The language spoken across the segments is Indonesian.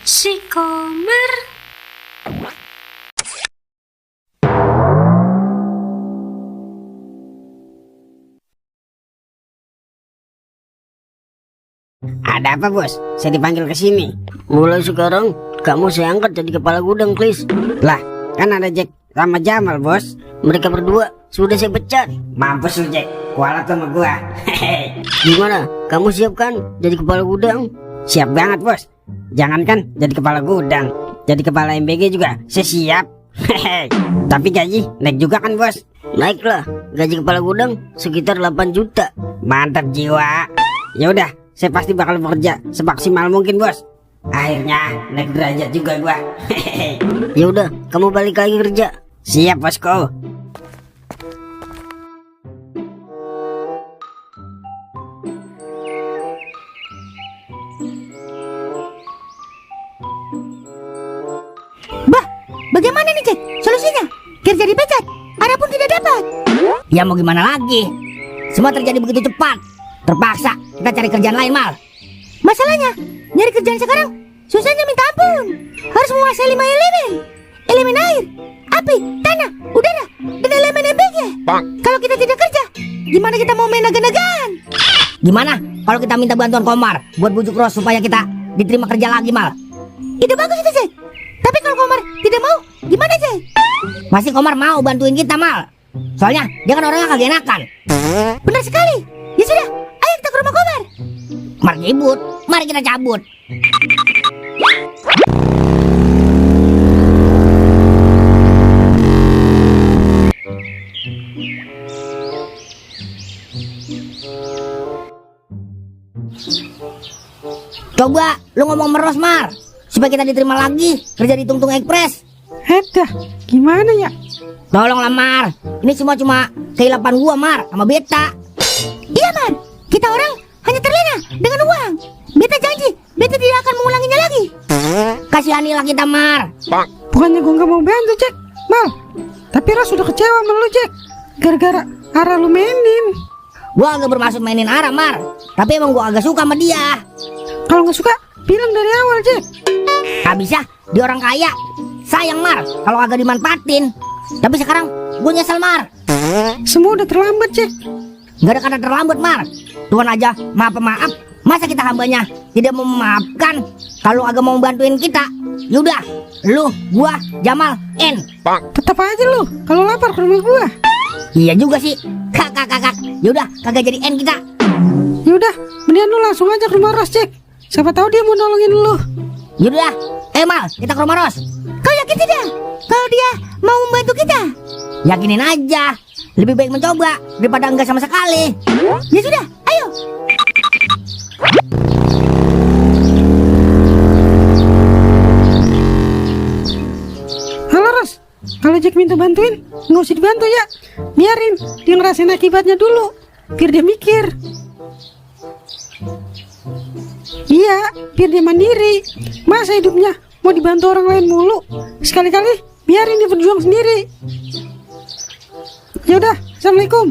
Si Komar. Ada apa bos? Saya dipanggil ke sini. Mulai sekarang kamu saya angkat jadi kepala gudang, please. Lah, kan ada Jack sama Jamal bos. Mereka berdua sudah saya pecat. Mampus lu Jack, kualat sama gua. Gimana? Kamu siap kan jadi kepala gudang? Siap banget bos. Jangankan jadi kepala gudang, jadi kepala MBG juga saya siap. Tapi gaji naik juga kan bos? Naiklah, gaji kepala gudang sekitar 8 juta. Mantap jiwa. Ya udah, saya pasti bakal bekerja semaksimal mungkin bos. Akhirnya naik derajat juga gua. Ya udah, kamu balik lagi kerja. Siap bosku. Bah, bagaimana nih Jack? Solusinya? Kerja dipecat, Ada pun tidak dapat. Ya mau gimana lagi? Semua terjadi begitu cepat. Terpaksa kita cari kerjaan lain, Mal. Masalahnya, nyari kerjaan sekarang susahnya minta ampun. Harus menguasai 5 elemen. Elemen air, api, tanah, udara, dan elemen MBG. Kalau kita tidak kerja, gimana kita mau main naga-nagaan? Gimana kalau kita minta bantuan Komar buat bujuk Ros supaya kita diterima kerja lagi, Mal? Ide bagus itu, Jack. Tapi kalau Komar tidak mau, gimana, Jack? Pasti Komar mau bantuin kita, Mal. Soalnya dia kan orangnya kagak enakan. Benar sekali. Ya sudah, ayo kita ke rumah Komar. Komar ribut, mari kita cabut. Coba lu ngomong meros, Mar, supaya kita diterima lagi kerja di Tungtung Express. Edah, gimana ya? Tolonglah, Mar. Ini semua cuma kehilapan gua, Mar, sama Beta. Iya, Mar. Kita orang hanya terlena dengan uang. Beta janji, Beta tidak akan mengulanginya lagi. Kasihanilah kita, Mar. Bukannya gua nggak mau bantu, Jack. Mal, tapi Ros sudah kecewa sama lu, Jack. Gara-gara Ara lu mainin. Gua agak bermaksud mainin Ara, Mar. Tapi emang gua agak suka sama dia. Kalau nggak suka, bilang dari awal, Jack. Habisnya dia orang kaya. Sayang, Mar, kalau agak dimanfaatin. Tapi sekarang gue nyesel, Mar. Semua udah terlambat, Jack. Gak ada kata terlambat, Mar. Tuhan aja maaf. Masa kita hambanya tidak mau memaafkan kalau agak mau bantuin kita? Yaudah, lu, gua, Jamal, N. Tetap aja lu kalau lapar ke rumah gua. Iya juga sih. Kakak. Yaudah, kagak jadi N kita. Yaudah, mendingan lu langsung aja ke rumah Ros, Jack. Siapa tahu dia mau nolongin lu. Yaudah, Mal, kita ke rumah Ros. Kau yakin tidak? Kalau dia mau membantu kita? Yakinin aja. Lebih baik mencoba daripada enggak sama sekali. Ya sudah, ayo. Halo Ros, kalau Jack minta bantuin, nggak usah dibantu ya. Biarin dia ngerasain akibatnya dulu, biar dia mikir. Iya, biar dia mandiri. Masa hidupnya mau dibantu orang lain mulu? Sekali-kali biarin dia berjuang sendiri. Yaudah, assalamualaikum.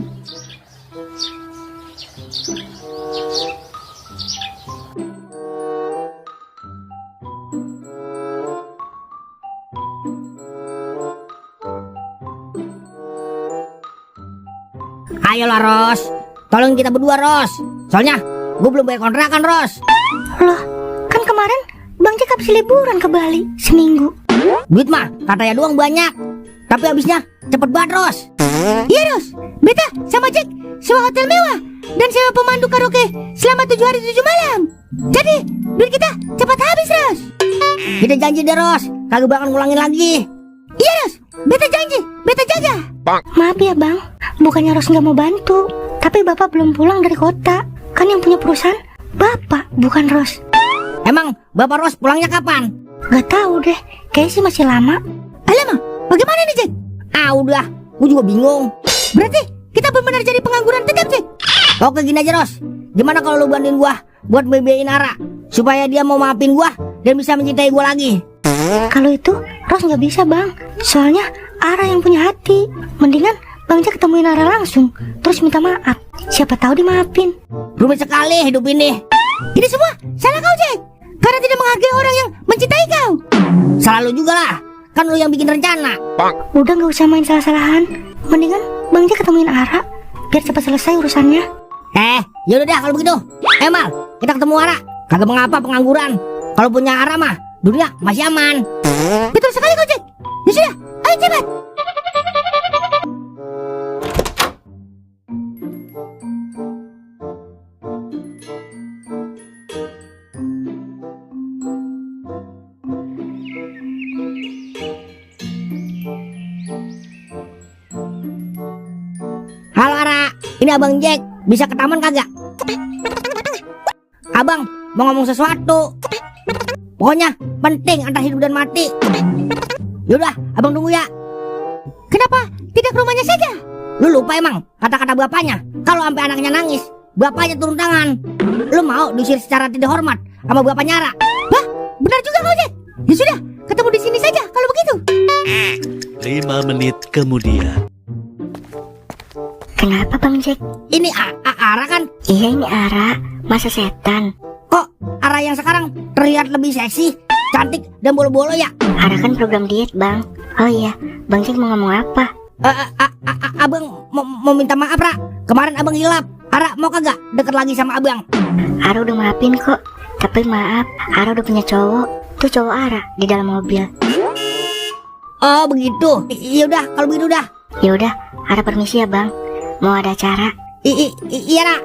Ayolah, Ros. Tolong kita berdua, Ros. Soalnya gue belum bayar kontrakan, Ros. Loh, kan kemarin Bang Jack habis liburan ke Bali seminggu. Duit mah katanya doang banyak, tapi habisnya cepet banget, Ros. Iya, Ros. Beta sama Jack sewa hotel mewah dan sewa pemandu karaoke selama 7 hari 7 malam. Jadi duit kita cepat habis, Ros. Kita janji deh, Ros, kagak bakal ngulangin lagi. Iya, Ros. Beta janji, beta jaga. Maaf ya, Bang. Bukannya Ros nggak mau bantu, tapi Bapak belum pulang dari kota. Kan yang punya perusahaan Bapak, bukan Ros. Emang Bapak Ros pulangnya kapan? Gak tahu deh, kayaknya sih masih lama. Alamak, bagaimana nih, Jack? Udah, gue juga bingung. Berarti kita benar-benar jadi pengangguran tetap, Jack. Oke, gini aja, Ros. Gimana kalau lu bantuin gua buat BB-in Ara supaya dia mau maafin gua dan bisa mencintai gua lagi? Kalau itu Ros nggak bisa, Bang. Soalnya Ara yang punya hati. Mendingan Bang Jack ketemuin Ara langsung, terus minta maaf. Siapa tahu dimaafin. Rumit sekali hidup ini. Ini semua salah kau, Jack. Karena tidak menghargai orang yang mencintai lu juga lah. Kan lu yang bikin rencana. Udah nggak usah main salah-salahan. Mendingan Bang Jack ketemuin Ara biar cepat selesai urusannya. Yaudah dah kalau begitu. Mal, kita ketemu Ara. Kagak mengapa pengangguran. Kalau punya Ara mah dunia masih aman. Betul sekali kau Jack. Ya sudah, ayo cepat. Halo Ara, ini Abang Jack. Bisa ke taman kagak? Abang mau ngomong sesuatu. Pokoknya penting antara hidup dan mati. Yaudah, abang tunggu ya. Kenapa tidak ke rumahnya saja? Lu lupa emang kata-kata bapaknya? Kalau sampai anaknya nangis, bapaknya turun tangan. Lu mau diusir secara tidak hormat sama bapaknya Ara? Wah, benar juga kau Jack. Ya sudah, ketemu di sini saja kalau begitu. 5 menit kemudian. Kenapa Bang Jack? Ini Ara kan? Iya ini Ara, masa setan. Kok Ara yang sekarang terlihat lebih seksi, cantik dan bolo-bolo ya? Ara kan program diet Bang. Oh iya, Bang Jack mau ngomong apa? Abang mau minta maaf Ra. Kemarin abang hilap. Ara mau kagak deket lagi sama abang? Ara udah maafin kok. Tapi maaf, Ara udah punya cowok. Tuh cowok Ara di dalam mobil. Oh begitu. Yaudah kalau begitu dah. Yaudah, Ara permisi ya Bang. Mau ada acara. Iya Ra.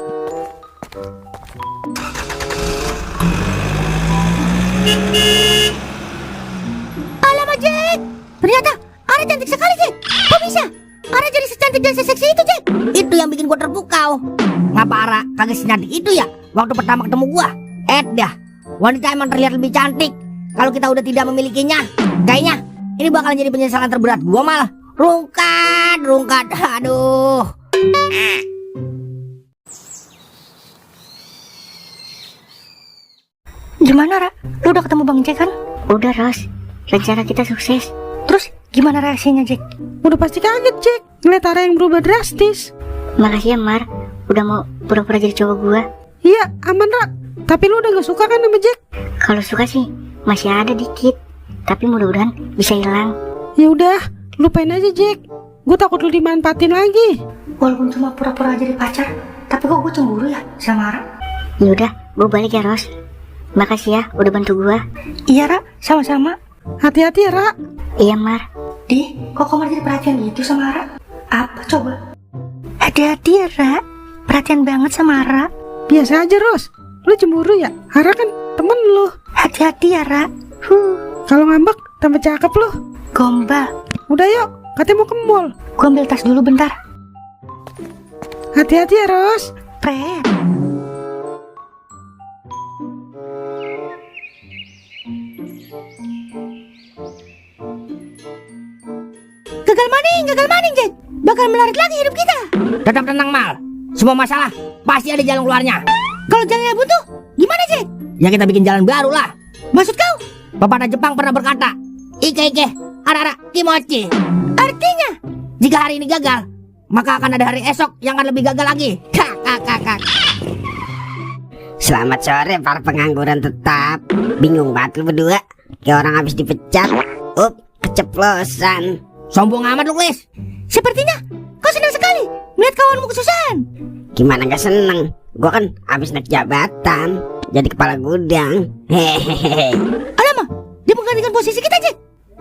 Alamak Jack, ternyata Ara cantik sekali Jack. Kok bisa? Ara jadi secantik dan seseksi itu Jack? Itu yang bikin gua terpukau. Ngapa Ara kagak secantik itu ya waktu pertama ketemu gua? Dah, wanita emang terlihat lebih cantik kalau kita udah tidak memilikinya. Kayaknya ini bakalan jadi penyesalan terberat gua malah. Rungkat, aduh. Gimana Ra? Lu udah ketemu Bang Jack kan? Udah Ros, rencana kita sukses. Terus gimana reaksinya Jack? Udah pasti kaget Jack ngeliat Ara yang berubah drastis. Makasih ya Mar, udah mau pura-pura jadi cowok gua. Iya aman Ra. Tapi lu udah gak suka kan sama Jack? Kalau suka sih masih ada dikit, tapi mudah-mudahan bisa hilang. Ya udah, lupain aja Jack. Gue takut lu dimanfaatin lagi. Walaupun cuma pura-pura jadi pacar, tapi kok gue cemburu ya sama Ra? Yaudah, gue balik ya Ros. Makasih ya udah bantu gua. Iya Ra, sama-sama. Hati-hati ya Ra. Iya Mar. Di, kok Komar jadi perhatian gitu sama Ra? Apa coba? Hati-hati ya Ra. Perhatian banget sama Ra. Biasa aja Ros. Lu cemburu ya? Ara kan temen lu. Hati-hati ya Ra. Kalau ngambek tambah cakep lu. Gombal. Udah yuk, katanya mau ke mall. Gua ambil tas dulu bentar. Hati-hati ya Ros. Pret. Gagal maning Jack. Bakal melarat lagi hidup kita. Tetap tenang Mal. Semua masalah pasti ada jalan keluarnya. Kalau jalannya buntu, gimana Jack? Ya kita bikin jalan baru lah. Maksud kau? Pepatah Jepang pernah berkata, Ike, ara kimochi. Artinya? Jika hari ini gagal, maka akan ada hari esok yang akan lebih gagal lagi. Kak. Selamat sore para pengangguran tetap. Bingung banget lu berdua, kayak orang habis dipecat. Keceplosan. Sombong amat lu, Klis. Sepertinya kau senang sekali melihat kawanmu kesusahan. Gimana gak seneng? Gua kan habis naik jabatan jadi kepala gudang. Hehehe. Alamak, dia menggantikan posisi kita Jack.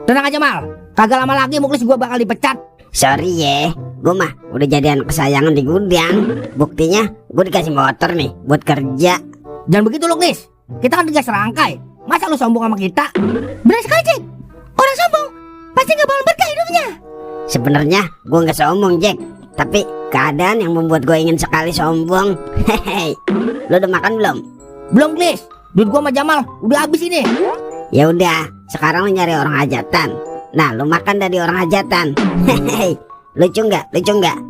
Tenang aja Mal, kagak lama lagi Muklis gua bakal dipecat. Sorry ya, gua mah udah jadi anak kesayangan di gudang. Buktinya gua dikasih motor nih buat kerja. Jangan begitu lu, Klis. Kita kan digas serangkai. Masa lu sombong sama kita? Benar sekali Jack. Orang sombong pasti gak bakal berkah hidupnya. Sebenarnya gua nggak sombong Jack, tapi keadaan yang membuat gua ingin sekali sombong. Hehehe. Lu udah makan belum? Belum, Klis. Duit gua sama Jamal udah habis ini. Ya udah, sekarang lu nyari orang hajatan. Nah, lu makan dari orang hajatan. Hehehe. Lucu nggak?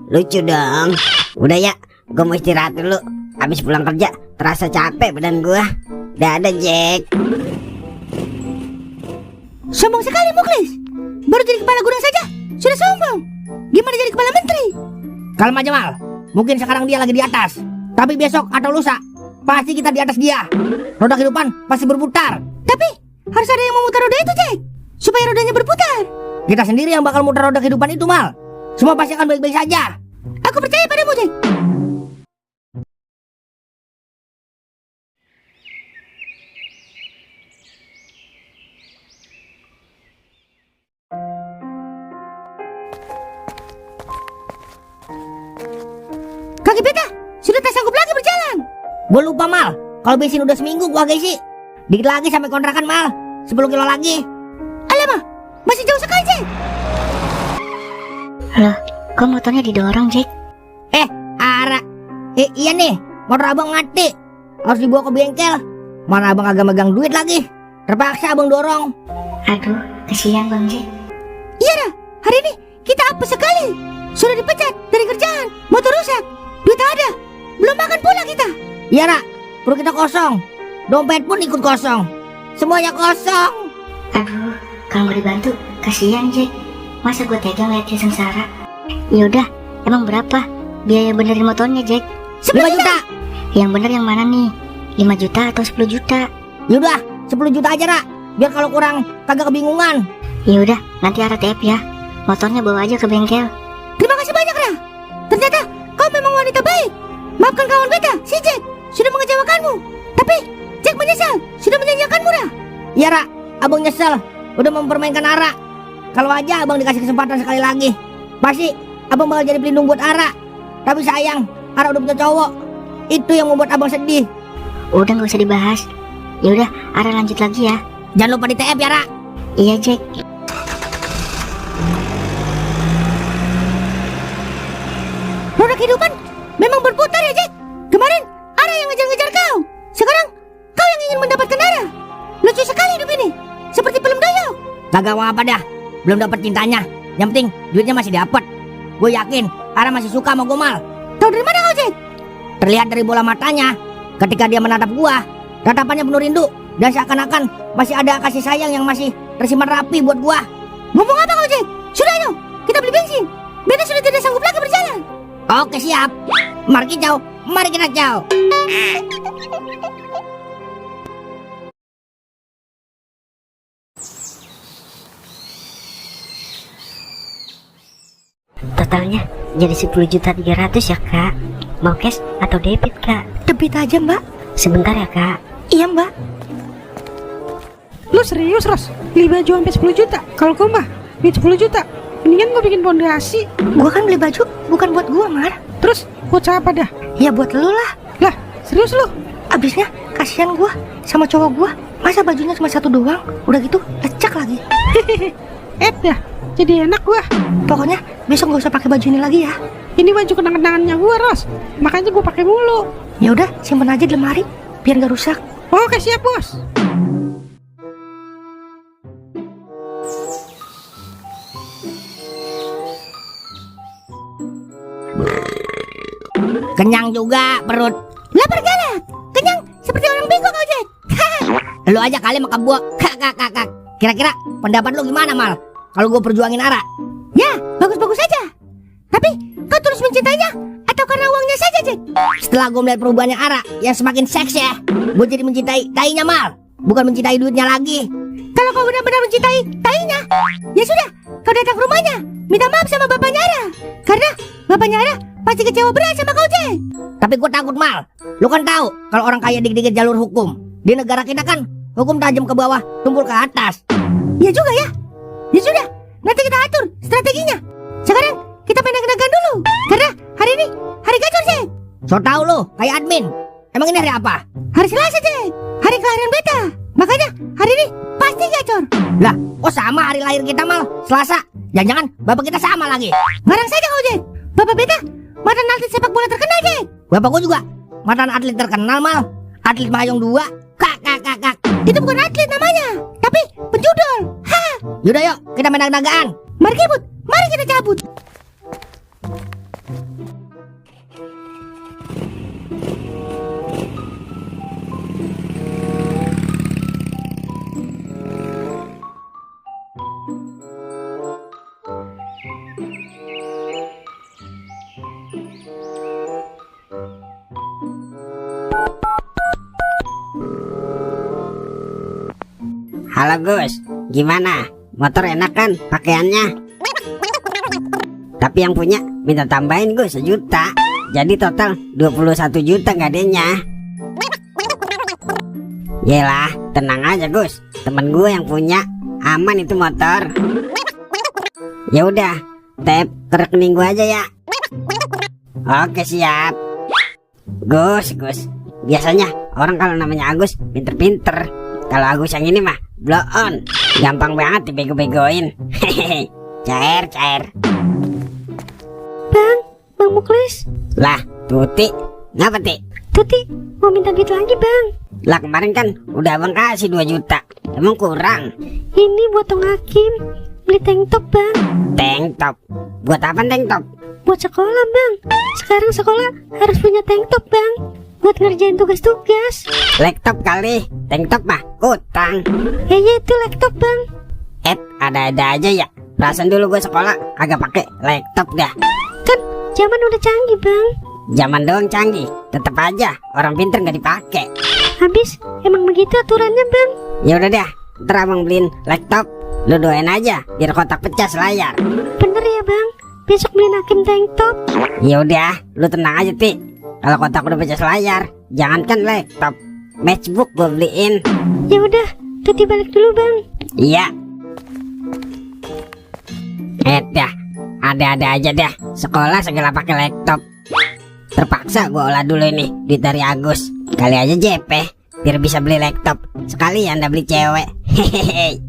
Lucu dong. Udah ya, gua mau istirahat dulu. Habis pulang kerja terasa capek badan gua. Dadah Jack. Sombong sekali Muklis. Baru jadi kepala gudang saja sudah sombong. Gimana jadi kepala menteri? Kalem aja Mal. Mungkin sekarang dia lagi di atas, tapi besok atau lusa pasti kita di atas dia. Roda kehidupan pasti berputar. Tapi harus ada yang memutar roda itu Jack. supaya rodanya berputar. Kita sendiri yang bakal muter roda kehidupan itu, Mal. Semua pasti akan baik-baik saja. Aku percaya padamu, Jack. Kaki beta sudah tak sanggup lagi berjalan. Gue lupa, Mal. Kalau bensin udah seminggu gua isi. Dikit lagi sampai kontrakan, Mal. 10 kilo lagi. Alamak, masih jauh sekali, Jack. Loh, kok motornya didorong, Jack? Ara. Iya nih, motor abang mati. Harus dibawa ke bengkel. Mana abang agak megang duit lagi. Terpaksa abang dorong. Aduh, kesian Bang Jack. Iya dah, hari ini kita apes sekali. Sudah dipecat dari kerjaan, motor rusak, duit tak ada, belum makan pula kita. Iya, Ra. Perut kita kosong. Dompet pun ikut kosong. Semuanya kosong. Aduh, kalau nggak dibantu, kasihan Jack. Masa gue tega ngeliat dia sengsara? Yaudah, emang berapa biaya benerin motornya, Jack? 5 juta. Yang bener yang mana nih? 5 juta atau 10 juta? Yaudah, 10 juta aja, Ra. Biar kalau kurang kagak kebingungan. Yaudah, nanti RTF ya. Motornya bawa aja ke bengkel. Terima kasih banyak, Ra. Ternyata kau memang wanita baik. Maafkan kawan beta, si Jack, sudah mengecewakanmu. Tapi Jack menyesal, sudah menyanyiakanmu, Ra. Iya, Ra. Abang nyesel udah mempermainkan Ara. Kalau aja abang dikasih kesempatan sekali lagi, pasti abang bakal jadi pelindung buat Ara. Tapi sayang, Ara udah punya cowok. Itu yang membuat abang sedih. Udah nggak usah dibahas. Yaudah, Ara lanjut lagi ya. Jangan lupa di TF ya, Ra. Iya, Jack. Roda kehidupan memang berputar ya, Jack. Kemarin Ara yang ngejar-ngejar kau. Sekarang kau yang ingin mendapatkan Ara. Lucu sekali hidup ini, seperti film Doyo. Kagak mau apa dah. Belum dapat cintanya. Yang penting duitnya masih dapat. Gue yakin Ara masih suka sama Gomal. Tahu dari mana kau, Jack? Terlihat dari bola matanya. Ketika dia menatap gua, tatapannya penuh rindu dan seakan-akan masih ada kasih sayang yang masih tersimpan rapi buat gua. Ngomong apa kau, Jack? Sudah ayo, kita beli bensin. Beta sudah tidak sanggup lagi berjalan. Oke, siap. Mari kita jauh. Totalnya jadi 10.300.000 ya, Kak. Mau cash atau debit, Kak? Debit aja, Mbak. Sebentar ya, Kak. Iya, Mbak. Lu serius, Ros? Beli baju sampai 10 juta? Kalau gua mah, duit 10 juta. Mendingan gua bikin pondasi. Gua kan beli baju bukan buat gua, Mar. Terus, buat siapa dah? Ya buat lu lah. Lah, serius lu? Abisnya kasihan gua sama cowok gua. Masa bajunya cuma satu doang? Udah gitu lecek lagi. Dah, jadi enak gua. Pokoknya besok gak usah pakai baju ini lagi ya. Ini baju kenang-kenangannya gua, Ros. Makanya gua pakai mulu. Ya udah, simpen aja di lemari biar gak rusak. Oke, siap, Bos. Kenyang juga perut. Lapar galak, kenyang seperti orang bego kau, Jack. Lu aja kali makan buah. Kak. Kira-kira pendapat lu gimana, Mal? Kalau gue perjuangin Ara? Ya, bagus-bagus saja. Tapi kau terus mencintainya atau karena uangnya saja, Jack? Setelah gue melihat perubahannya Ara yang semakin seks ya, gue jadi mencintai tainya, Mal. Bukan mencintai duitnya lagi. Kalau kau benar-benar mencintai tainya, ya sudah, kau datang ke rumahnya, minta maaf sama bapaknya Ara. Karena bapaknya Ara pasti kecewa berat sama kau, Jack. Tapi gue takut, Mal. Lu kan tahu kalau orang kaya dikit-dikit jalur hukum. Di negara kita kan hukum tajam ke bawah, tumpul ke atas. Ya juga ya. Ya sudah, nanti kita atur strateginya. Sekarang kita main naga-nagaan dulu. Karena hari ini hari gacor, Jack. So tau lu, kayak admin. Emang ini hari apa? Hari Selasa, Jack. Hari kelahiran beta. Makanya hari ini pasti gacor. Lah, kok sama hari lahir kita, Mal? Selasa. Jangan-jangan bapak kita sama lagi. Ngarang saja kau, Jack. Bapak beta mantan atlet sepak bola terkenal, Jack. Bapak gue juga mantan atlet terkenal, Mal. Atlet mayung 2. Kak. Itu bukan atlet namanya, tapi penjudul. Ha. Yaudah yuk, kita main naga-nagaan. Mari kebut, mari kita cabut. Halo Gus, gimana? motor enak kan pakaiannya. Tapi yang punya minta tambahin gue 1 juta. Jadi total 21 juta gadenya. Yelah, tenang aja Gus. Temen gue yang punya, aman itu motor. Ya udah, tap ke rekening gue aja ya. Oke siap. Gus. Biasanya orang kalau namanya Agus pinter-pinter. Kalau Agus yang ini mah blow on, gampang banget dibego-begoin. Hehehe, cair. Bang Muklis. Lah, Tuti, ngapa Ti? Tuti mau minta duit lagi bang. Lah kemarin kan udah abang kasih 2 juta. Emang kurang? Ini buat Tong Hakim beli tank top bang. Tank top? Buat apa tank top? Buat sekolah bang. Sekarang sekolah harus punya tank top bang, buat ngerjain tugas-tugas. Laptop kali, tank top mah utang. Ya itu laptop bang. Ada-ada aja ya. Perasaan dulu gue sekolah agak pakai laptop dah. Kan zaman udah canggih bang. Zaman doang canggih, tetap aja orang pinter nggak dipakai. Habis emang begitu aturannya bang. Ya udah dah, ntar abang beliin laptop. Lu doain aja biar kotak pecah selayar. Bener ya bang, besok beliin Hakim tank top. Ya udah, lu tenang aja Ti. Kalau kotak udah pecah selayar, jangankan laptop, matchbook gue beliin. Ya udah, Tuti balik dulu bang. Iya. Dah, ada-ada aja dah. Sekolah segala pakai laptop. Terpaksa gue olah dulu ini duit dari Agus. Kali aja JP biar bisa beli laptop. Sekalian dah beli cewek. Hehehe.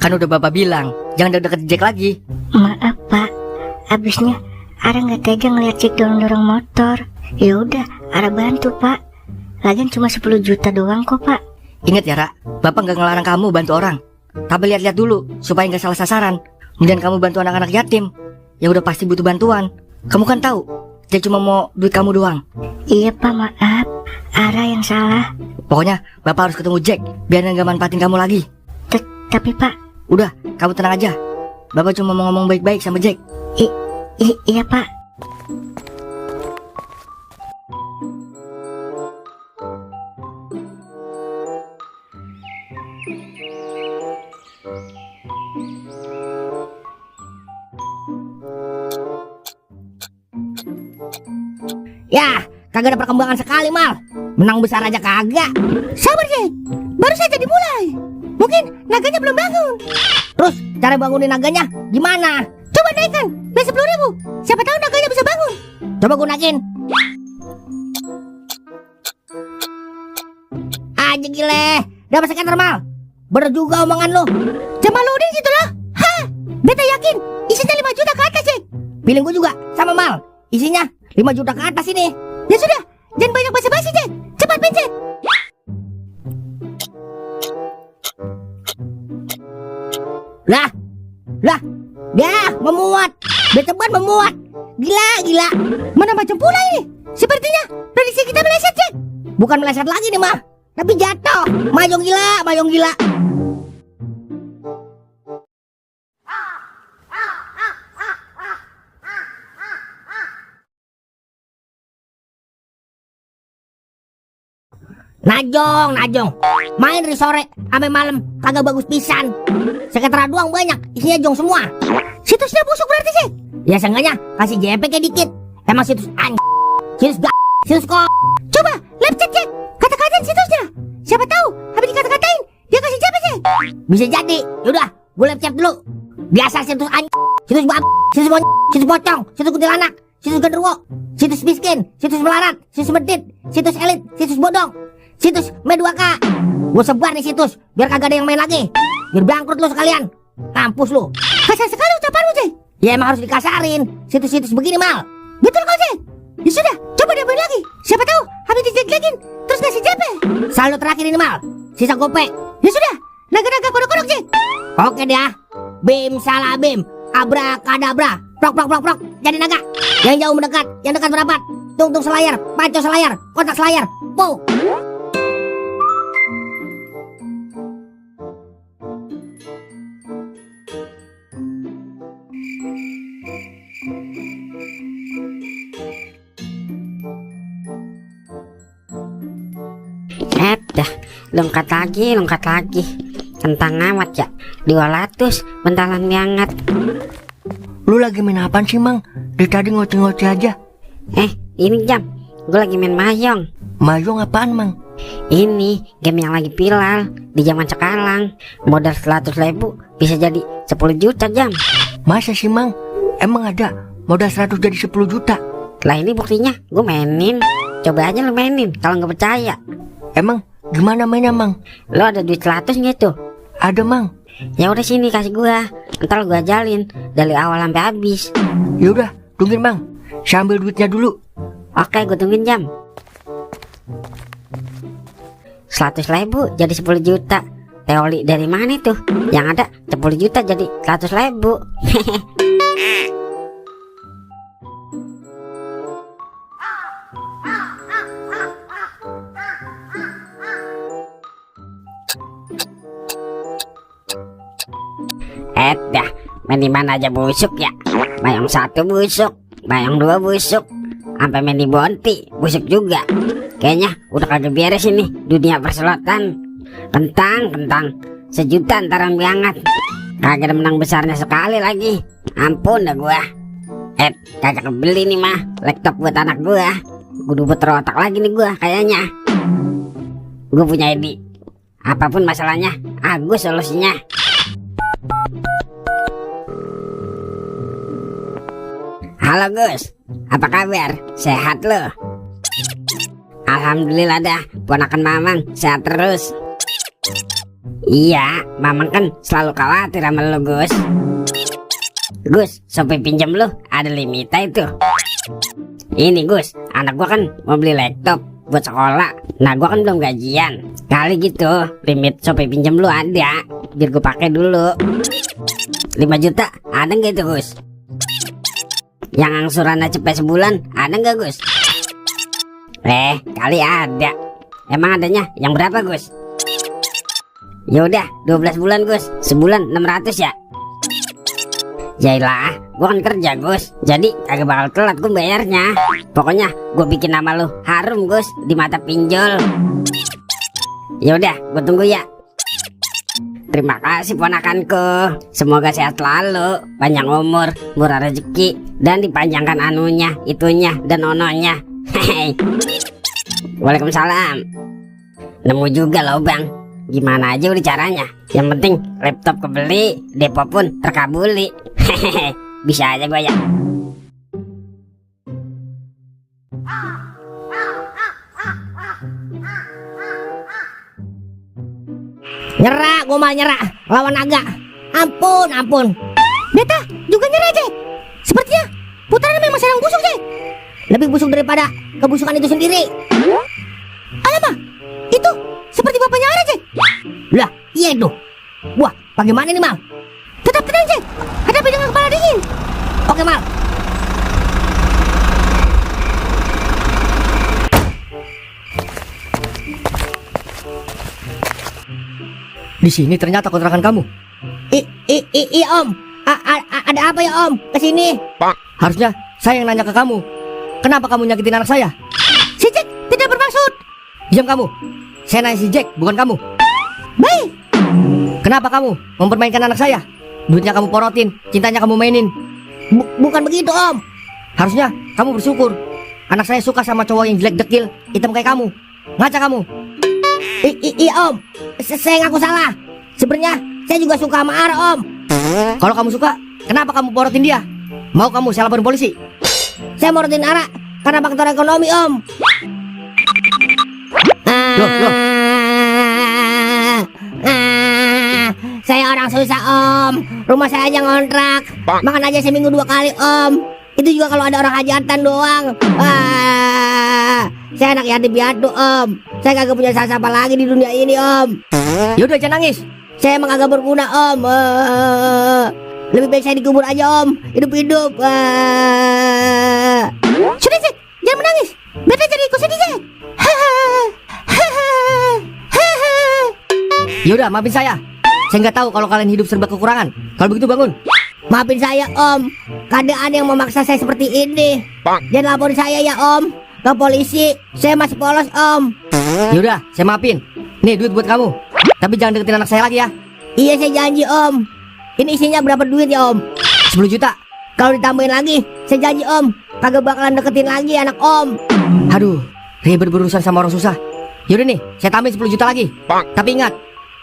Kan udah bapak bilang jangan deket Jack lagi. Maaf pak, abisnya Ara nggak tega ngeliat Jack dorong-dorong motor. Ya udah, Ara bantu pak. Lagian cuma 10 juta doang kok pak. Ingat ya Ra, bapak nggak ngelarang kamu bantu orang. Tapi lihat-lihat dulu supaya nggak salah sasaran. Kemudian kamu bantu anak-anak yatim yang udah pasti butuh bantuan. Kamu kan tahu Jack cuma mau duit kamu doang. Iya pak, maaf, Ara yang salah. Pokoknya bapak harus ketemu Jack biar nggak manfaatin kamu lagi. Tapi pak, Udah, kamu tenang aja. Bapak cuma mau ngomong baik-baik sama Jack. Iya pak. Ya, kagak ada perkembangan sekali Mal. Menang besar aja kagak. Sabar Jack, baru saja dimulai. Mungkin naganya belum bangun. Terus cara bangunin naganya gimana? Coba naikkan, beli 10.000. Siapa tahu naganya bisa bangun. Coba gunain. Aja gile. Dapat sekian normal. Bener juga omongan lu. Jamaludin gitu loh. Hah, beta yakin isinya 5 juta ke atas Jack. Feeling gua juga sama Mal. Isinya 5 juta ke atas ini. Ya sudah, jangan banyak basa-basi Jack. Cepat pencet. Lah, ya memuat. Beteban memuat. Gila. Mana macam pula ini? Sepertinya prediksi kita meleset Jack. Bukan meleset lagi nih mah, tapi jatuh. Mayong gila. Najong. Main dari sore sampai malam kagak bagus pisan. Sekretara doang banyak, isinya jong semua. Situsnya busuk berarti Jack. Ya seenggaknya kasih JPK dikit. Emang situs situs situs kok. Coba live chat Jack, kata-katain situsnya. Siapa tahu habis dikata-katain dia kasih JP Jack. Bisa jadi. Yaudah, gue live chat dulu. Biasa situs situs situs pocong, situs kuntilanak, situs genderuwo, situs miskin, situs melarat, situs medit, situs elit, situs bodong, situs M2K. Gue sebar nih situs biar kagak ada yang main lagi. Biar bangkrut lu sekalian. Kampus lu. Kasar sekali ucapanmu Jack. Ya emang harus dikasarin. Situs-situs begini Mal. Betul kau Jack. Ya sudah, coba diapain lagi. Siapa tahu habis dijelek-jelekin terus ngasih JP. Saldo terakhir ini Mal. Sisa gope. Ya sudah, naga-naga kodok-kodok Jack. Oke dah. Bim salah bim. Abrakadabra. Prok. Jadi naga. Yang jauh mendekat, yang dekat merapat. Tungtung selayar, paco selayar, kotak selayar. Po. lengkat lagi. Tentang amat ya. 200 bentalan banget. Lu lagi main apaan sih, Mang? Dari tadi ngoceh-ngoceh aja. Ini Jam, gue lagi main mahjong. Mahjong apaan, Mang? Ini game yang lagi viral di zaman sekarang. Modal 100.000 bisa jadi 10 juta Jam. Masa sih, Mang? Emang ada modal 100 jadi 10 juta? Lah ini buktinya, gue mainin. Coba aja lu mainin kalau nggak percaya. Emang gimana mainnya, Mang? Lo ada duit 100 gitu? Ada, Mang. Ya udah sini kasih gua. Ntar gua ajalin dari awal sampai habis. Yaudah, tungguin, Mang. Saya ambil duitnya dulu. Oke, gua tungguin Jam. 100.000 jadi 10 juta. Teori dari mana tuh? Yang ada 10 juta jadi 100.000. Dah, main di mana aja busuk ya. Bayang 1 busuk, bayang 2 busuk, sampai main di Bonti busuk juga. Kayaknya udah kagak beres ini dunia perselotan. Kentang sejuta antaran banget. Kagak ada menang besarnya sekali lagi. Ampun dah gua. Kagak kebeli nih mah laptop buat anak gua. Kudu puter otak lagi nih gua kayaknya. Gua punya ide. Apapun masalahnya, Agus solusinya. Halo Gus, apa kabar? Sehat lo? Alhamdulillah dah, ponakan Mamang sehat terus. Iya, Mamang kan selalu khawatir sama lo Gus. Gus, sampai pinjam lo, ada limita itu. Ini Gus, anak gua kan mau beli laptop buat sekolah. Nah gua kan belum gajian. Kali gitu, limit sampai pinjam lo ada, biar gua pakai dulu. 5 juta, ada nggak itu Gus? Yang angsurannya cepet sebulan ada nggak Gus? Kali ada. Emang adanya yang berapa Gus? Yaudah 12 bulan Gus, sebulan 600 ya. Yailah, gua kan kerja Gus, jadi agak bakal telat gua bayarnya. Pokoknya gua bikin nama lu harum Gus di mata pinjol. Yaudah, gua tunggu ya. Terima kasih ponakanku. Semoga sehat selalu, panjang umur, murah rezeki, dan dipanjangkan anunya, itunya, dan ononya. Hehehe. Waalaikumsalam. Nemu juga loh bang. Gimana aja udah caranya. Yang penting laptop kebeli, depo pun terkabuli. Hehehe. Bisa aja gue ya. Nyerah, gue malah nyerah lawan naga. Ampun. Beta juga nyerah Jack. Sepertinya putaran memang sedang busuk Jack. Lebih busuk daripada kebusukan itu sendiri. Alamak, itu seperti bapaknya Ara Jack. Lah, iya itu. Wah, bagaimana nih Mal? Tetap tenang Jack, hadapi dengan kepala dingin. Oke Mal. Di sini ternyata kontrakan kamu. Iya Om. Ada apa ya Om? Kesini. Harusnya saya yang nanya ke kamu. Kenapa kamu nyakitin anak saya? Si Jack tidak bermaksud. Diam kamu. Saya nanya si Jack, bukan kamu. Baik. Kenapa kamu mempermainkan anak saya? Duitnya kamu porotin, cintanya kamu mainin. Bukan begitu Om. Harusnya kamu bersyukur. Anak saya suka sama cowok yang jelek dekil, hitam kayak kamu. Ngaca kamu. Iya Om. Saya ngaku salah. Sebenarnya saya juga suka sama Ara Om. Kalau kamu suka, kenapa kamu porotin dia? Mau kamu saya laporin polisi? Saya morotin Ara karena faktor ekonomi Om. Loh. Saya orang susah Om. Rumah saya aja ngontrak. Makan aja seminggu 2 kali Om. Itu juga kalau ada orang hajatan doang. Saya anak yatim piatu Om. Saya kagak punya siapa lagi di dunia ini Om. Yaudah jangan nangis. Saya emang agak berguna Om. Lebih baik saya dikubur aja Om. Hidup-hidup. Sudah Jack, jangan menangis. Beta jadi ikut sedih Jack. Yaudah maafin saya. Saya nggak tahu kalau kalian hidup serba kekurangan. Kalau begitu bangun. Maafin saya Om. Keadaan yang memaksa saya seperti ini. Jangan laporin saya ya Om ke polisi. Saya masih polos Om. Yaudah saya maafin. Nih duit buat kamu. Tapi jangan deketin anak saya lagi ya. Iya saya janji om. Ini isinya berapa duit ya om? 10 juta. Kalau ditambahin lagi, saya janji om, kagak bakalan deketin lagi anak om. Aduh, ribet berurusan sama orang susah. Yaudah nih, saya tambahin 10 juta lagi. Tapi ingat,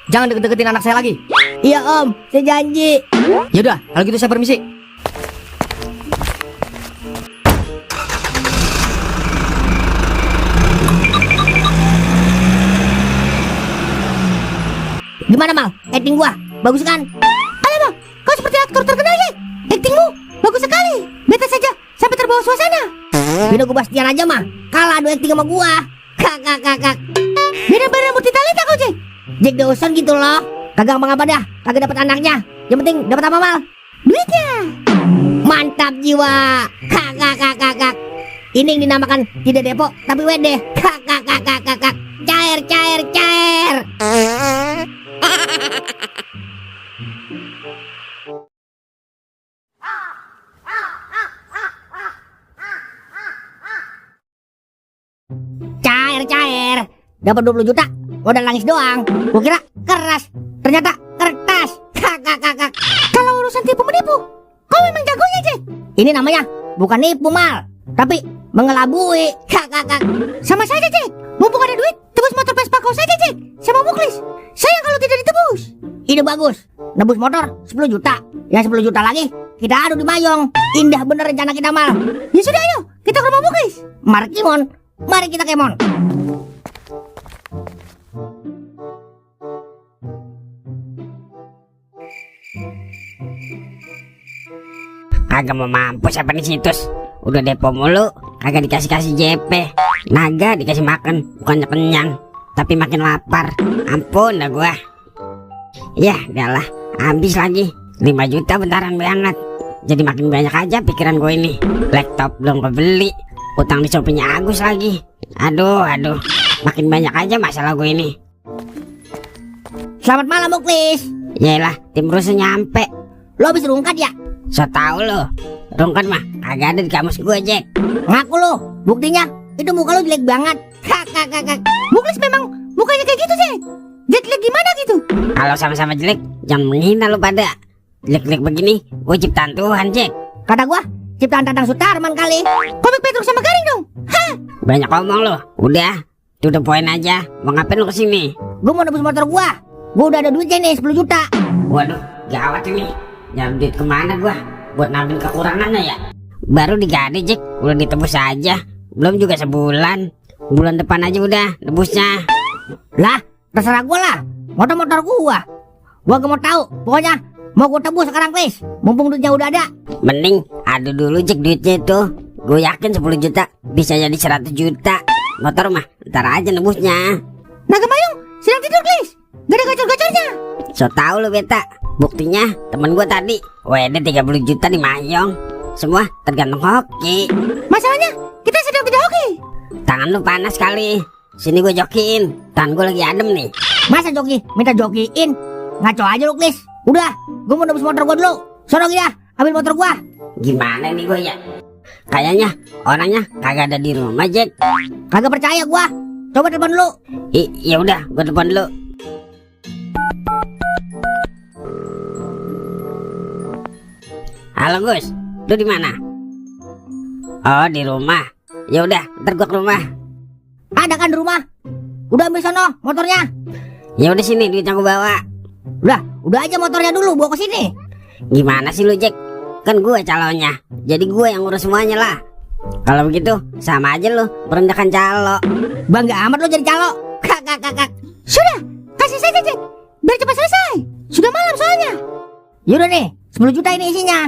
jangan deket-deketin anak saya lagi. Iya om, saya janji. Yaudah, kalau gitu saya permisi. Gimana Mal? Acting gua bagus kan? Alamak, kau seperti aktor terkenal ya. Aktingmu bagus sekali. Beta saja sampai terbawa suasana. Bino gua Bastian aja mah kalah adu acting sama gua. Kakak. Benar-benar multi talenta kau, Jack. Jack Dawson gitu loh. Kagak apa dah, kagak dapat anaknya. Yang penting dapat apa Mal? Duitnya. Mantap jiwa. Kakak. Ini yang dinamakan tidak depo tapi WD. Kakak. Cair. Cair. Dapat 20 juta. Modal nangis doang. Gua kira keras. Ternyata kertas. Kakak. Kalau urusan tipu menipu, kau memang jagonya, Jack. Ini namanya bukan nipu Mal, tapi mengelabui. Kakak. Sama saja, Jack. Mumpung ada duit, tebus motor Vespa kau saja, Jack. Sama Muklis. Sayang kalau tidak ditebus. Ide bagus. Nebus motor 10 juta. Yang 10 juta lagi kita adu di Mayong. Indah bener rencana kita Mal. Ya sudah, ayo kita ke rumah Muklis. Mari kita kemon. Kagak mau mampus apa nih situs. Udah depo mulu, kagak dikasih JP. Naga dikasih makan, bukannya kenyang, tapi makin lapar. Ampun dah gua. Ya, udahlah, habis lagi 5 juta bentaran banget. Jadi makin banyak aja pikiran gue ini. Laptop belum kebeli, utang di Shopee-nya Agus lagi. Aduh, makin banyak aja masalah gue ini. Selamat malam Muklis. Yaelah, tim Rusuh nyampe. Lo habis rungkat ya? So tau lo, rungkat mah kagak ada di kamus gue, Jack. Ngaku lo, buktinya itu muka lo jelek banget. Kakak. Muklis memang mukanya kayak gitu, Jack. Jelek gimana gitu? Kalau sama-sama jelek, jangan menghina lo pada. Jelek-jelek begini, gue ciptaan Tuhan, Jack. Kata gua, ciptaan Tatang Sutarman kali. Komik Petruk sama Garing dong. Hah? Banyak ngomong lo. Udah, to the point aja. Mau ngapain lo kesini? Gua mau nebus motor gua. Gua udah ada duitnya nih 10 juta. Waduh, gawat ini. Nyari duit kemana gua? Buat nambah kekurangannya ya? Baru digade, Jack. Udah ditebus aja. Belum juga sebulan. Bulan depan aja udah nebusnya. Lah, terserah gua lah. Motor gua. Gua gak mau tahu. Pokoknya mau gua tebus sekarang, Chris. Mumpung duitnya udah ada. Mending adu dulu, Jack, duitnya itu. Gue yakin 10 juta bisa jadi 100 juta. Motor mah ntar aja nebusnya. Naga Mayung sedang tidur, Chris. Gak ada gacor-gacornya. So tau lu beta. Buktinya temen gue tadi WD 30 juta di Mayong. Semua tergantung hoki. Masalahnya kita sedang tidak hoki. Tangan lu panas kali. Sini gue jokiin. Tangan gue lagi adem nih. Masa joki? Minta jokiin? Ngaco aja lu, Chris. Udah, gua mau nebus motor gua dulu. Sono ya, ambil motor gua. Gimana nih gue ya? Kayaknya orangnya kagak ada di rumah, Jack. Kagak percaya gua. Coba telepon dulu. Ya udah, gue telepon dulu. Halo Gus, lu di mana? Oh, di rumah. Ya udah, ntar gua ke rumah. Ada kan di rumah? Udah ambil sono motornya. Ya udah sini duitnya gua bawa. Udah aja motornya dulu bawa ke sini. Gimana sih lu, Jack? Kan gue calonnya. Jadi gue yang ngurus semuanya lah. Kalau begitu sama aja lu merendahkan calo. Bangga amat lu jadi calo. Kakak. Sudah, kasih saja, Jack. Biar cepat selesai. Sudah malam soalnya. Yaudah nih, 10 juta ini isinya.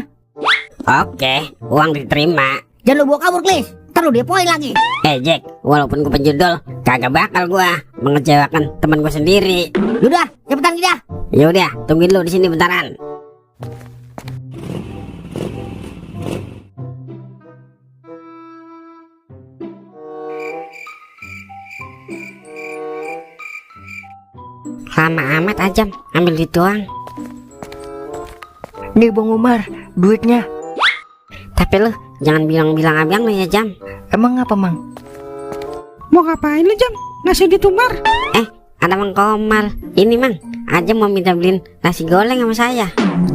Oke, uang diterima. Jangan lu bawa kabur, Chris. Ntar lu depoin lagi. Jack, walaupun gue penjudul, kagak bakal gue mengecewakan teman gue sendiri. Yaudah, cepetan kita. Ya udah, tungguin lu di sini bentaran. Lama amat aja, ambil duit doang. Nih Bang Umar, duitnya. Tapi lu jangan bilang-bilang abang lu ya, Jam. Emang apa, Mang? Mau ngapain lu, Jam? Ngasih duit Umar? ada Mang Komar. Ini Mang, aja mau minta beliin nasi goreng sama saya.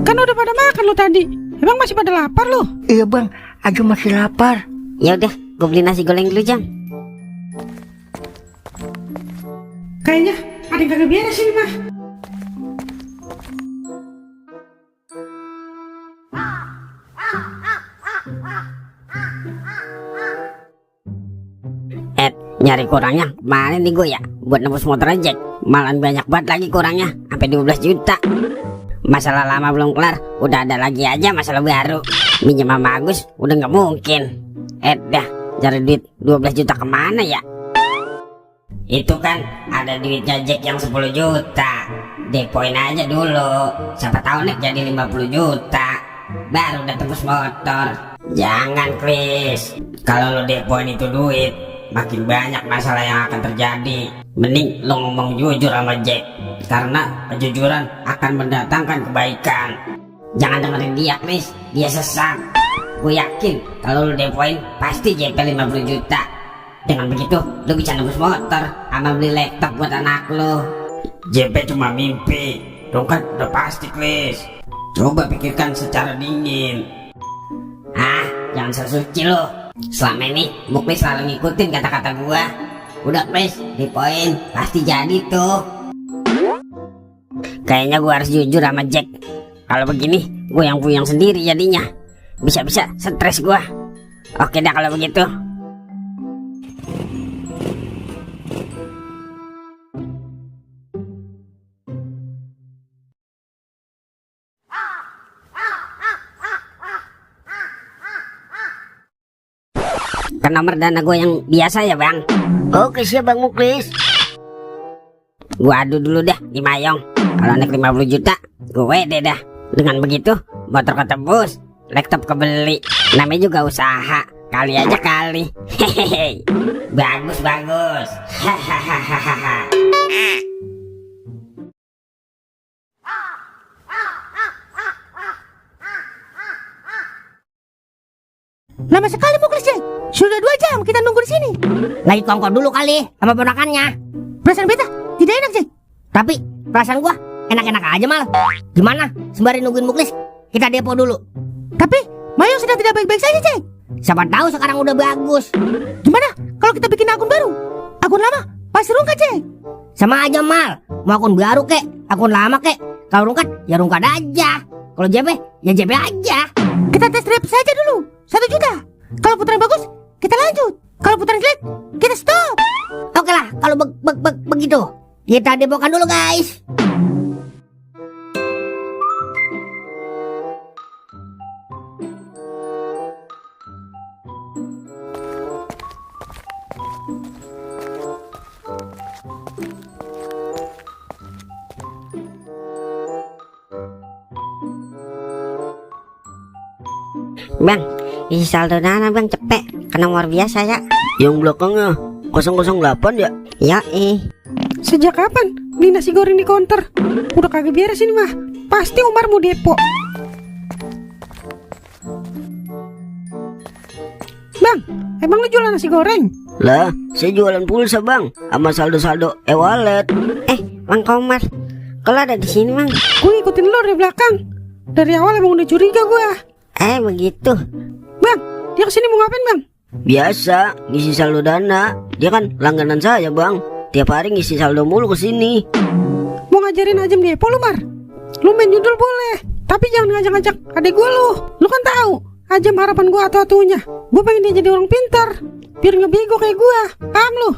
Kan udah pada makan lo tadi. Emang masih pada lapar lo? Iya bang, Ajeng masih lapar. Ya udah, gue beli nasi goreng dulu Jam. Kayaknya ada yang kagak beres ini mah. Nyari kurangnya mana nih gue ya buat nebus motor aja. Malah banyak banget lagi kurangnya, sampai 12 juta. Masalah lama belum kelar, udah ada lagi aja masalah baru. Minjem sama Agus udah nggak mungkin. Dah cari duit 12 juta kemana ya? Itu kan ada duitnya Jack yang 10 juta. Depoin aja dulu, siapa tahu nih jadi 50 juta. Baru udah tebus motor. Jangan Chris, kalau lo depoin itu duit, makin banyak masalah yang akan terjadi. Mending lo ngomong jujur sama Jack, karena kejujuran akan mendatangkan kebaikan. Jangan dengerin dia Chris, dia sesat. Gue yakin kalau lo depoin pasti JP 50 juta. Dengan begitu lo bisa nebus motor sama beli laptop buat anak lo. JP cuma mimpi, dong kan udah pasti Chris. Coba pikirkan secara dingin. Jangan sesuci lo. Selama ini Muklis selalu ngikutin kata-kata gua. Udah Chris, di poin pasti jadi tuh. Kayaknya gua harus jujur sama Jack. Kalau begini gua yang puyeng sendiri jadinya. Bisa-bisa stres gua. Oke dah kalau begitu. Ke nomor dana gue yang biasa ya bang. Oke siap Bang Muklis. Gua adu dulu dah di Mayong. Kalau naik 50 juta gue wede dah. Dengan begitu motor ketebus, laptop kebeli. Namanya juga usaha, kali aja kali. Hehehe. Bagus. Hahaha. Lama sekali Muklis Jack. Sudah 2 jam kita nunggu di sini. Lagi kongkol dulu kali sama ponakannya. Perasaan beta tidak enak Jack. Tapi perasaan gua enak-enak aja mal. Gimana? Sembari nungguin Muklis, kita depo dulu. Tapi Mayong sedang tidak baik-baik saja Jack. Siapa tahu sekarang udah bagus. Gimana kalau kita bikin akun baru? Akun lama pasti rungkat Jack. Sama aja mal. Mau akun baru kek, akun lama kek. Kalau rungkat ya rungkat aja. Kalau JP ya JP aja. Kita tes drive saja dulu 1 juta. Kalau putaran bagus kita lanjut. Kalau putaran jelek kita stop. Oke lah kalau begitu. Kita depokan dulu guys. Bang, isi saldo dana bang cepet ke nomor biasa ya. Yang belakangnya 008 ya? Ya Sejak kapan beli nasi goreng di counter? Udah kagak beres ini mah. Pasti Umar mau depo. Bang, emang lu jualan nasi goreng? Lah, saya jualan pulsa bang, sama saldo-saldo e-wallet. Bang Komar, kalau ada di sini bang. Gue ngikutin lu dari belakang. Dari awal emang udah curiga gua. Begitu. Bang, dia kesini mau ngapain bang? Biasa, ngisi saldo dana. Dia kan langganan saya bang. Tiap hari ngisi saldo mulu kesini. Mau ngajarin Ajem depo lu Mar? Lu main judul boleh, tapi jangan ngajak-ngajak adek gua lu. Lu kan tahu Ajem harapan gua atu-atunya. Gua pengen dia jadi orang pintar, biar nggak bego kayak gua. Paham lu?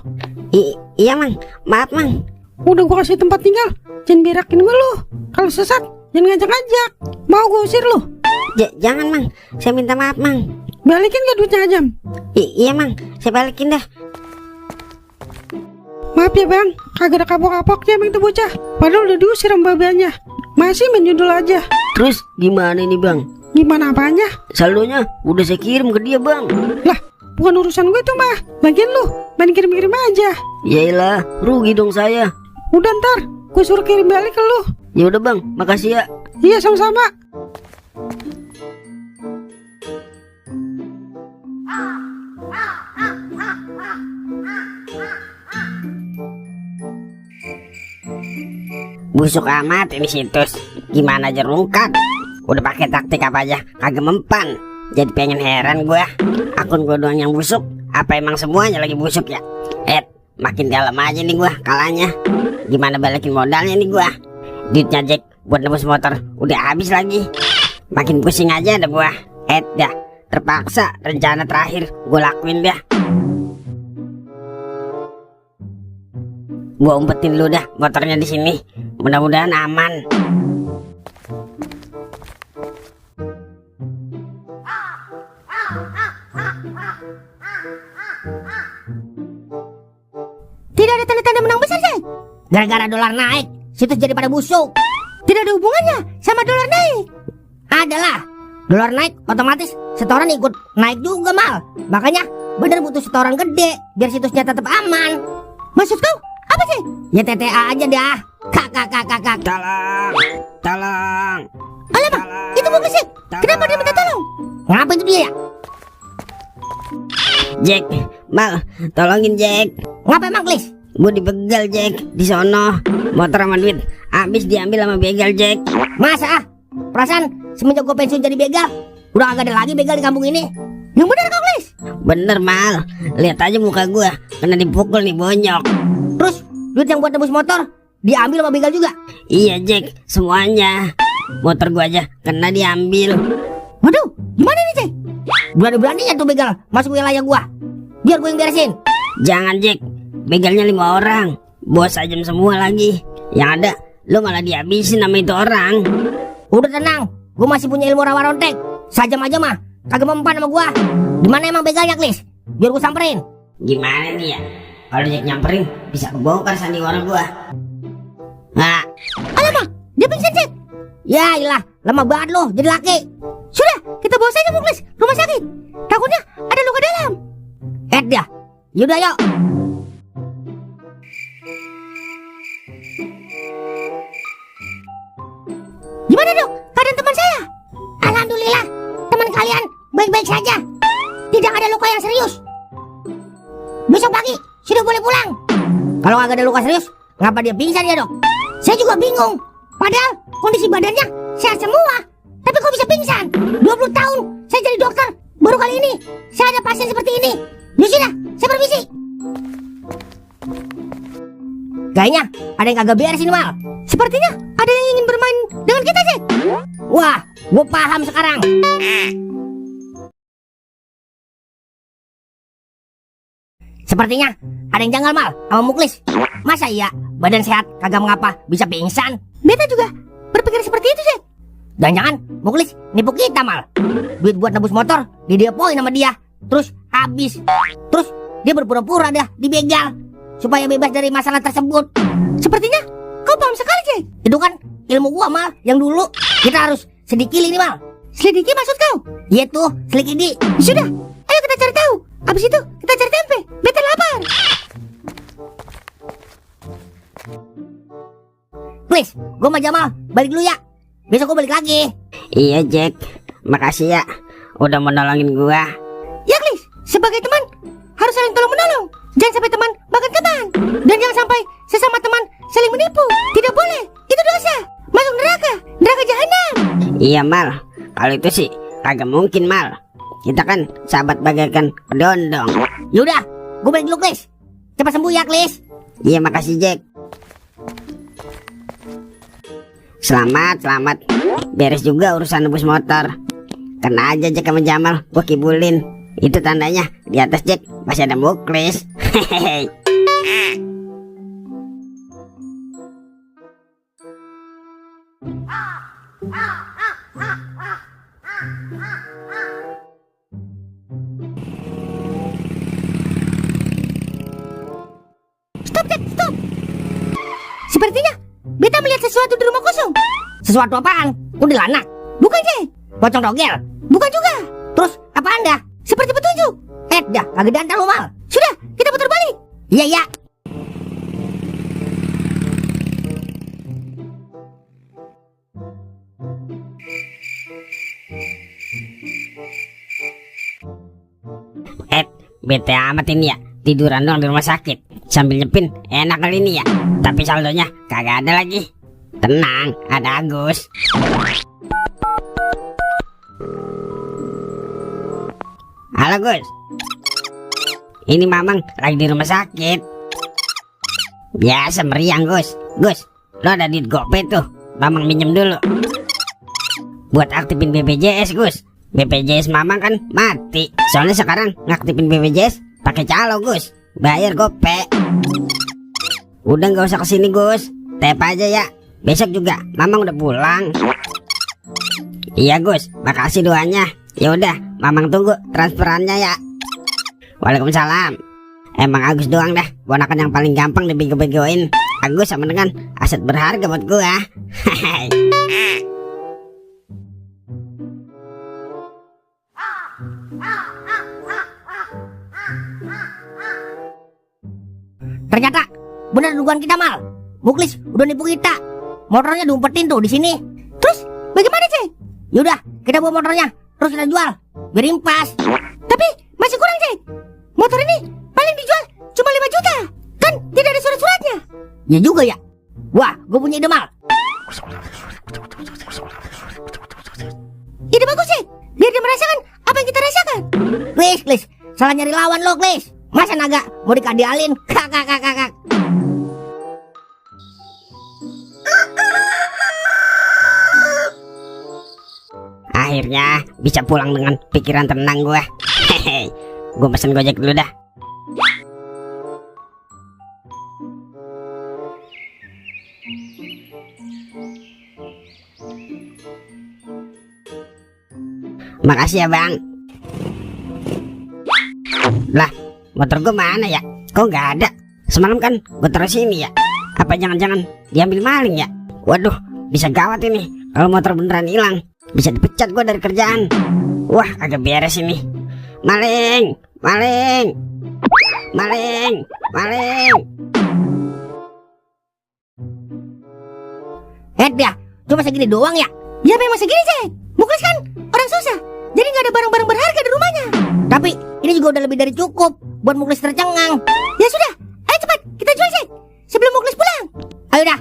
Iya mang, maaf mang. Udah gua kasih tempat tinggal, jangan berakin gua lu. Kalau sesat jangan ngajak-ngajak. Mau gua usir lu? Jangan mang, saya minta maaf mang. Balikin gak duitnya Ajem? Iya mang, saya balikin dah. Maaf ya bang, kagak ada kapok-kapoknya emang itu bocah. Padahal udah diusir sama babanya, masih main judul aja. Terus gimana ini bang? Gimana apanya? Saldonya udah saya kirim ke dia bang. Lah, bukan urusan gue tuh mah. Lagian lu main kirim-kirim aja. Yaelah, rugi dong saya. Udah ntar gue suruh kirim balik ke lu. Ya udah bang, makasih ya. Iya sama-sama. Busuk amat ini situs. Gimana aja rungkat. Udah pakai taktik apa aja kagak mempan. Jadi pengen heran gua. Akun gua doang yang busuk, apa emang semuanya lagi busuk ya? Makin dalam aja nih gua kalahnya. Gimana balikin modalnya nih gua? Duitnya Jack buat nebus motor udah habis lagi. Makin pusing aja dah gua. Dah, terpaksa rencana terakhir gua lakuin dah. Gua umpetin dulu dah motornya di sini. Mudah-mudahan aman. Tidak ada tanda-tanda menang besar, Jack. Gara-gara dolar naik, situs jadi pada busuk. Tidak ada hubungannya sama dolar naik. Adalah, dolar naik otomatis setoran ikut naik juga mal. Makanya bener butuh setoran gede biar situsnya tetap aman. Maksud kau apa, Jack? Ya TTA aja dah. Kak. Tolong. Alamak, itu mobil Jack. Kenapa dia minta tolong? Ngapa itu dia ya? Jack, Mal, tolongin Jack. Ngapa emang Klis? Gue dibegal Jack di sono. Motor sama duit habis diambil sama begal Jack. Masa? Perasaan semenjak gue pensiun jadi begal, udah agak ada lagi begal di kampung ini. Yang benar kau, Klis? Bener Mal, lihat aja muka gue kena dipukul nih bonyok. Terus duit yang buat tebus motor diambil sama begal juga. Iya Jack, semuanya. Motor gue aja kena diambil. Waduh, gimana nih, Jack? Berani-beraninya tuh begal masuk wilayah gua. Biar gue yang beresin. Jangan Jack, begalnya 5 orang. Bos ajem semua lagi. Yang ada lu malah dihabisin sama itu orang. Udah tenang, gue masih punya ilmu rawa rontek. Sajam aja mah, kagak mempan sama gua. Dimana emang begalnya, Klis? Biar gue samperin. Gimana nih ya? Kalau Jack nyamperin bisa kebongkar sandiwara gua. Nah, Alamak, dia pingsan, Jack. Ya ilah, lama banget lo jadi laki. Sudah, kita bawa saja Muklis rumah sakit. Takutnya ada luka dalam. Dia. Yaudah yuk. Gimana, Dok? Keadaan teman saya? Alhamdulillah, teman kalian baik-baik saja. Tidak ada luka yang serius. Besok pagi sudah boleh pulang. Kalau nggak ada luka serius, ngapa dia pingsan ya dok? Saya juga bingung. Padahal kondisi badannya sehat semua. Tapi kok bisa pingsan? 20 tahun saya jadi dokter. Baru kali ini saya ada pasien seperti ini. Ya sudah, saya permisi. Kayaknya ada yang kagak beres ini Mal. Sepertinya ada yang ingin bermain dengan kita, Jack. Wah, gue paham sekarang. Sepertinya ada yang janggal Mal sama Muklis. Masa iya badan sehat kagak mengapa bisa pingsan? Beta juga berpikir seperti itu, Jack. Jangan-jangan Muklis nipu kita Mal. Duit buat nebus motor didepoin sama dia. Terus habis. Terus dia berpura-pura dah dibegal supaya bebas dari masalah tersebut. Sepertinya kau paham sekali, Jack. Itu kan ilmu gua Mal yang dulu. Kita harus sedikit ini Mal. Selidiki maksud kau? Iya tuh, sedikit. Sudah, ayo kita cari tahu. Habis itu kita cari tempe. Beta lapar. Please, gua sama Jamal balik dulu ya. Besok gua balik lagi. iya Jack, makasih ya udah mau nolongin gua. Ya, Klis, sebagai teman harus saling tolong menolong. Jangan sampai teman makan teman. Dan jangan sampai sesama teman saling menipu. Tidak boleh, itu dosa. Masuk neraka jahanam. Iya Mal, kalau itu sih kagak mungkin Mal. Kita kan sahabat bagaikan kedondong. Yaudah, gua balik dulu Klis. Cepat sembuh ya Klis. Iya makasih Jack. Selamat. Beres juga urusan nebus motor. Kena aja Jack sama Jamal, gua kibulin. Itu tandanya di atas Jack masih ada Muklis. Hehehe. Stop, Jack, stop. Sepertinya beta melihat sesuatu di rumah kosong. Sesuatu apaan? Kuntilanak? Bukan, Jack. Pocong togel? Bukan juga. Terus apaan dah? Seperti petunjuk. Dah, kagak dantal lu Mal. Sudah, kita putar balik. Iya. Bete amat ini ya, tiduran doang di rumah sakit sambil nyepin, enak kali ini ya. Tapi saldonya kagak ada lagi. Tenang, ada Agus. Halo Gus. Ini Mamang lagi di rumah sakit. Biasa meriang Gus. Gus, lo ada duit GoPay tuh, Mamang minjem dulu buat aktifin BPJS Gus. BPJS Mamang kan mati. Soalnya sekarang ngaktifin BPJS pakai calo Gus. Bayar GoPay. Udah nggak usah kesini Gus, tap aja ya. Besok juga Mamang udah pulang. Iya Gus, makasih doanya. Ya udah, Mamang tunggu transferannya ya. Waalaikumsalam. Emang Agus doang dah ponakan yang paling gampang dibego-begoin. Agus sama dengan aset berharga buat gua. Ternyata benar dugaan kita, Mal. Muklis udah nipu kita. Motornya diumpetin tuh di sini. Terus bagaimana Jack? Yaudah, kita bawa motornya, terus kita jual biar impas. Tapi masih kurang Jack. Motor ini paling dijual cuma 5 juta. Kan tidak ada surat-suratnya. Ya juga ya. Wah, gue punya ide, Mal. Ide bagus Jack. Biar dia merasakan apa yang kita rasakan. Klis, salah nyari lawan lo, Klis. Masa naga mau dikadialin? Kakak. Akhirnya bisa pulang dengan pikiran tenang gua. Hehe. Gua pesen Gojek dulu dah. Makasih ya Bang. Lah, motor gua mana ya? Kok nggak ada? Semalam kan gua taruh sini ya. Apa jangan-jangan diambil maling ya? Waduh, bisa gawat ini. Kalau motor beneran hilang, bisa dipecat gua dari kerjaan. Wah, agak beres ini. Maling. Dia, cuma segini doang ya? Ya memang segini Jack. Muklis kan orang susah. Jadi nggak ada barang-barang berharga di rumahnya. Tapi ini juga udah lebih dari cukup buat Muklis tercengang. Ya sudah, ayo cepat kita jual Jack sebelum Muklis pulang. Ayo dah,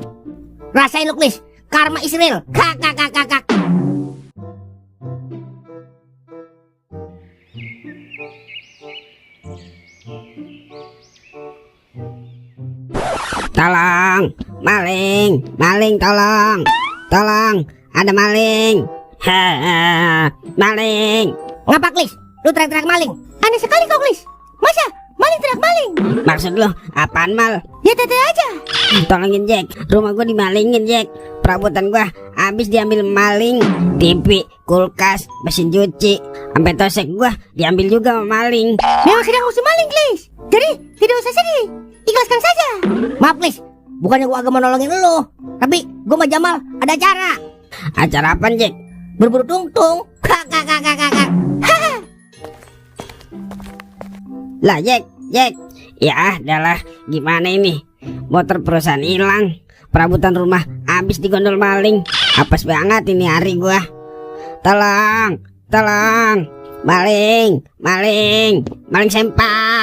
rasain lu Klis. Karma Israel. Kakak. Tolong, maling, tolong, ada maling. Maling. Ngapa Klis? Lu teriak-teriak maling? Aneh sekali kau Klis. Masa maling teriak maling? Maksud lo apaan Mal? Ya tete aja. Tolongin Jack, rumah gua dimalingin Jack. Perabotan gua habis diambil maling. TV, kulkas, mesin cuci, sampai tosek gua diambil juga sama maling. Memang sedang musim maling Klis. Jadi tidak usah sedih, ikhlaskan saja. Maaf Klis, bukannya gua agak mau nolongin lu, tapi gua sama Jamal ada acara. Acara apa Jack? Berburu tungtung. Kakak. Lah Jack. Ya adalah gimana ini? Motor perusahaan hilang, perabotan rumah habis digondol maling. Apes banget ini hari gua. Tolong. Maling sempak.